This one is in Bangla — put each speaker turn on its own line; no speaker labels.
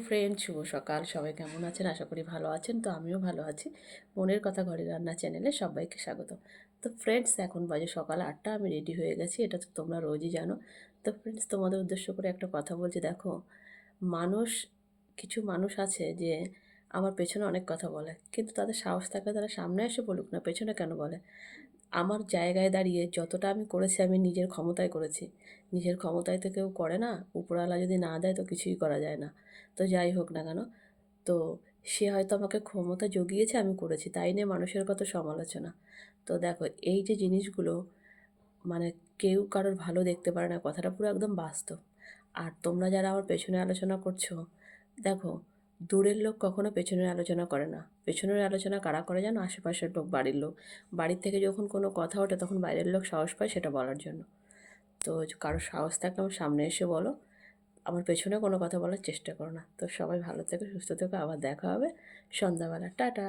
ফ্রেন্ড, শুভ সকাল। সবাই কেমন আছেন? আশা করি ভালো আছেন। তো আমিও ভালো আছি। মনের কথা ঘরের রান্না চ্যানেলে সবাইকে স্বাগত। তো ফ্রেন্ডস, এখন বাজে সকাল ৮টা। আমি রেডি হয়ে গেছি। এটা তো তোমরা রোজই জানো। তো ফ্রেন্ডস, তোমাদের উদ্দেশ্য করে একটা কথা বলছি। দেখো, মানুষ কিছু মানুষ আছে যে আমার পেছনে অনেক কথা বলে। কিন্তু তাদের সাহস থাকলে তারা সামনে এসে বলুক না, পেছনে কেন বলে? আমার জায়গায় দাঁড়িয়ে যতটা আমি করেছি, আমি নিজের ক্ষমতায় করেছি। নিজের ক্ষমতায় তো কেউ করে না। উপরওয়ালা যদি না দেয় তো কিছুই করা যায় না। তো যাই হোক না কেন, তো সে হয়তো আমাকে ক্ষমতা জুগিয়েছে, আমি করেছি। তাই নিয়ে মানুষের কত সমালোচনা। তো দেখো, এই যে জিনিসগুলো, মানে কেউ কারোর ভালো দেখতে পারে না, কথাটা পুরো একদম বাস্তব। আর তোমরা যারা আমার পেছনে আলোচনা করছো, দেখো, দূরের লোক কখনো পেছনের আলোচনা করে না। পেছনের আলোচনা কারা করে জানো? আশেপাশের লোক, বাড়ির লোক। বাড়ির থেকে যখন কোনো কথা ওঠে তখন বাইরের লোক সাহস পায় সেটা বলার জন্য। তো কারো সাহস থাকলে আমার সামনে এসে বলো, আমার পেছনে কোনো কথা বলার চেষ্টা করো না। তো সবাই ভালো থেকো, সুস্থ থেকো, আবার দেখা হবে সন্ধ্যাবেলা। টাটা।